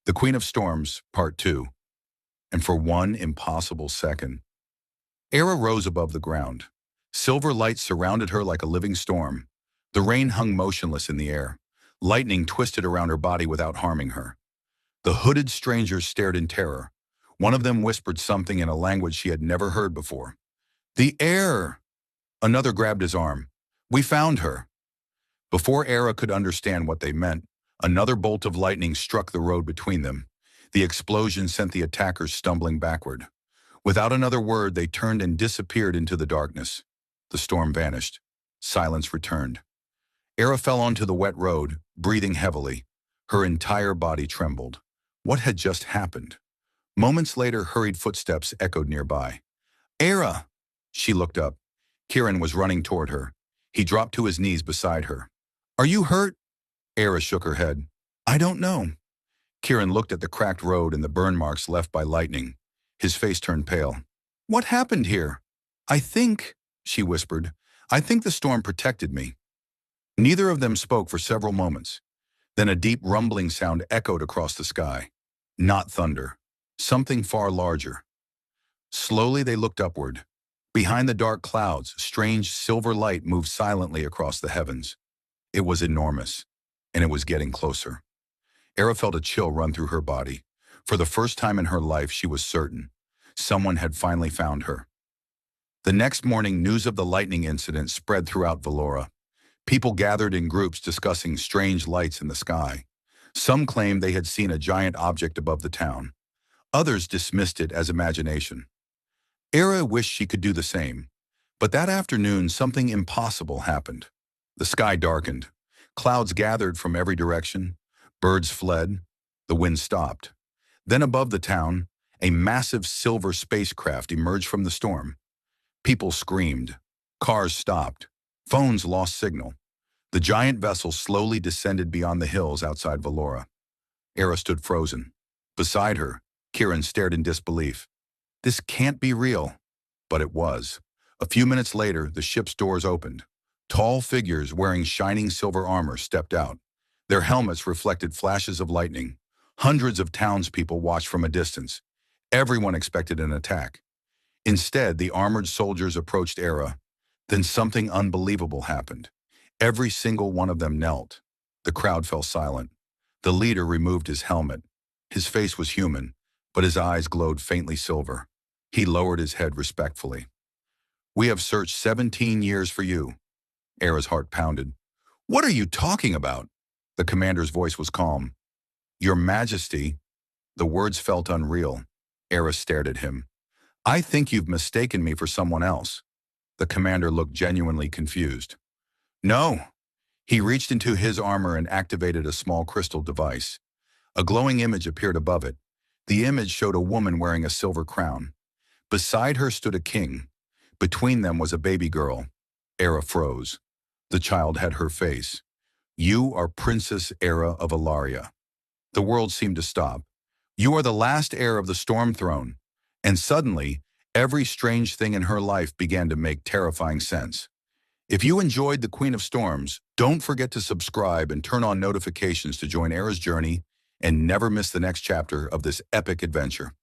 The Queen of Storms, Part 2. And for one impossible second, Aira rose above the ground. Silver light surrounded her like a living storm. The rain hung motionless in the air. Lightning twisted around her body without harming her. The hooded strangers stared in terror. One of them whispered something in a language she had never heard before. "The Heir!" Another grabbed his arm. "We found her." Before Aira could understand what they meant, another bolt of lightning struck the road between them. The explosion sent the attackers stumbling backward. Without another word, they turned and disappeared into the darkness. The storm vanished. Silence returned. Aira fell onto the wet road, breathing heavily. Her entire body trembled. What had just happened? Moments later, hurried footsteps echoed nearby. "Aira!" She looked up. Kieran was running toward her. He dropped to his knees beside her. "Are you hurt?" Aira shook her head. "I don't know." Kieran looked at the cracked road and the burn marks left by lightning. His face turned pale. "What happened here?" "I think," she whispered, "I think the storm protected me." Neither of them spoke for several moments. Then a deep rumbling sound echoed across the sky. Not thunder. Something far larger. Slowly they looked upward. Behind the dark clouds, strange silver light moved silently across the heavens. It was enormous, and it was getting closer. Aira felt a chill run through her body. For the first time in her life, she was certain. Someone had finally found her. The next morning, news of the lightning incident spread throughout Valora. People gathered in groups discussing strange lights in the sky. Some claimed they had seen a giant object above the town. Others dismissed it as imagination. Aira wished she could do the same. But that afternoon, something impossible happened. The sky darkened. Clouds gathered from every direction. Birds fled. The wind stopped. Then above the town, a massive silver spacecraft emerged from the storm. People screamed. Cars stopped. Phones lost signal. The giant vessel slowly descended beyond the hills outside Valora. Aira stood frozen. Beside her, Kieran stared in disbelief. This can't be real. But it was. A few minutes later, the ship's doors opened. Tall figures wearing shining silver armor stepped out. Their helmets reflected flashes of lightning. Hundreds of townspeople watched from a distance. Everyone expected an attack. Instead, the armored soldiers approached Aira. Then something unbelievable happened. Every single one of them knelt. The crowd fell silent. The leader removed his helmet. His face was human, but his eyes glowed faintly silver. He lowered his head respectfully. "We have searched 17 years for you." Aira's heart pounded. "What are you talking about?" The commander's voice was calm. "Your Majesty." The words felt unreal. Aira stared at him. "I think you've mistaken me for someone else." The commander looked genuinely confused. "No." He reached into his armor and activated a small crystal device. A glowing image appeared above it. The image showed a woman wearing a silver crown. Beside her stood a king. Between them was a baby girl. Aira froze. The child had her face. "You are Princess Aira of Ilaria." The world seemed to stop. "You are the last heir of the Storm Throne." And suddenly, every strange thing in her life began to make terrifying sense. If you enjoyed The Queen of Storms, don't forget to subscribe and turn on notifications to join Aira's journey and never miss the next chapter of this epic adventure.